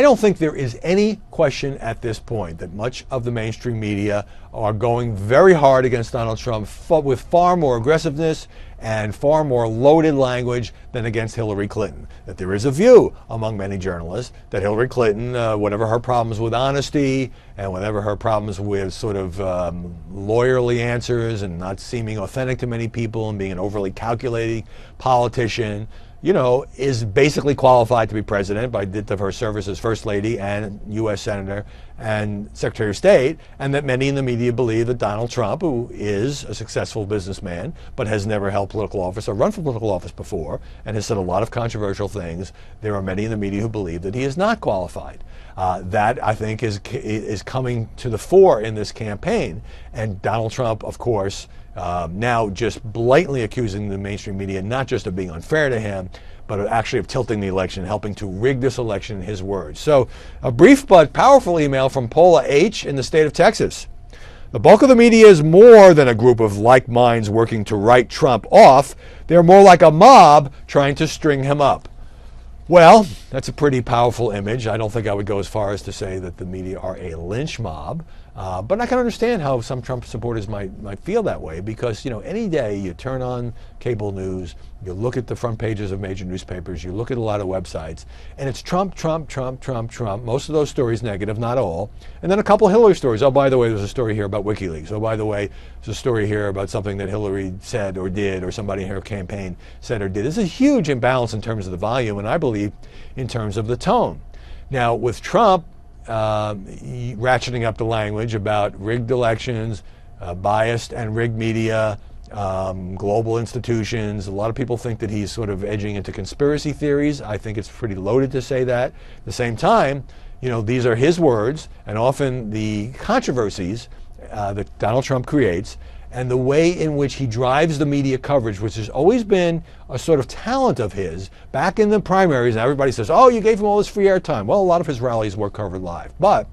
I don't think there is any question at this point that much of the mainstream media are going very hard against Donald Trump with far more aggressiveness and far more loaded language than against Hillary Clinton. That there is a view among many journalists that Hillary Clinton, whatever her problems with honesty and whatever her problems with sort of lawyerly answers and not seeming authentic to many people and being an overly calculating politician, you know, is basically qualified to be president by dint of her service as First Lady and U.S. Senator and Secretary of State, and that many in the media believe that Donald Trump, who is a successful businessman but has never held political office or run for political office before and has said a lot of controversial things, there are many in the media who believe that he is not qualified. That, I think, is coming to the fore in this campaign. And Donald Trump, of course, now just blatantly accusing the mainstream media not just of being unfair to him, but actually of tilting the election, helping to rig this election, in his words. So a brief but powerful email from Paula H. in the state of Texas. The bulk of the media is more than a group of like minds working to write Trump off. They're more like a mob trying to string him up. Well, that's a pretty powerful image. I don't think I would go as far as to say that the media are a lynch mob. But I can understand how some Trump supporters might feel that way, because, you know, any day you turn on cable news, you look at the front pages of major newspapers, you look at a lot of websites, and it's Trump, Trump, Trump, Trump, Trump. Most of those stories negative, not all. And then a couple of Hillary stories. Oh, by the way, there's a story here about WikiLeaks. Oh, by the way, there's a story here about something that Hillary said or did, or somebody in her campaign said or did. There's a huge imbalance in terms of the volume, and I believe in terms of the tone. Now, with Trump, ratcheting up the language about rigged elections, biased and rigged media, global institutions. A lot of people think that he's sort of edging into conspiracy theories. I think it's pretty loaded to say that. At the same time, you know, these are his words, and often the controversies that Donald Trump creates and the way in which he drives the media coverage, which has always been a sort of talent of his. Back in the primaries, and everybody says, oh, you gave him all this free airtime. Well, a lot of his rallies were covered live. But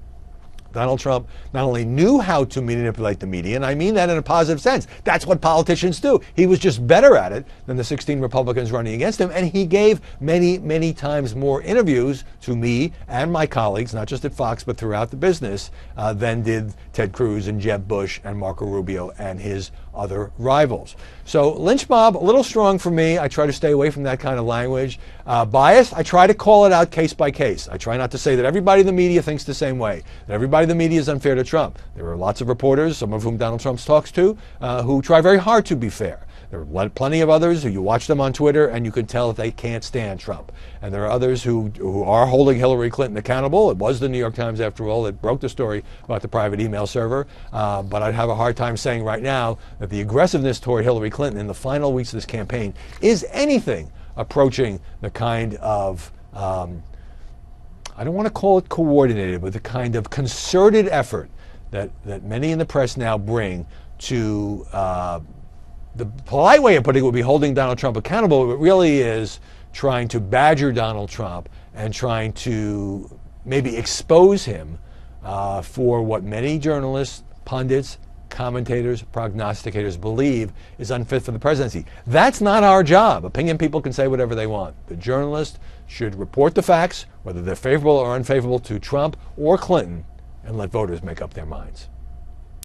Donald Trump not only knew how to manipulate the media, and I mean that in a positive sense. That's what politicians do. He was just better at it than the 16 Republicans running against him, and he gave many, many times more interviews to me and my colleagues, not just at Fox, but throughout the business, than did Ted Cruz and Jeb Bush and Marco Rubio and his other rivals. So lynch mob, a little strong for me. I try to stay away from that kind of language. Biased, I try to call it out case by case. I try not to say that everybody in the media thinks the same way, that everybody in the media is unfair to Trump. There are lots of reporters, some of whom Donald Trump talks to, who try very hard to be fair. There are plenty of others who you watch them on Twitter and you can tell that they can't stand Trump. And there are others who are holding Hillary Clinton accountable. It was the New York Times, after all, that broke the story about the private email server. But I'd have a hard time saying right now that the aggressiveness toward Hillary Clinton in the final weeks of this campaign is anything approaching the kind of, I don't want to call it coordinated, but the kind of concerted effort that many in the press now bring to the polite way of putting it would be holding Donald Trump accountable, but it really is trying to badger Donald Trump and trying to maybe expose him for what many journalists, pundits, commentators, prognosticators believe is unfit for the presidency. That's not our job. Opinion people can say whatever they want. The journalist should report the facts, whether they're favorable or unfavorable to Trump or Clinton, and let voters make up their minds.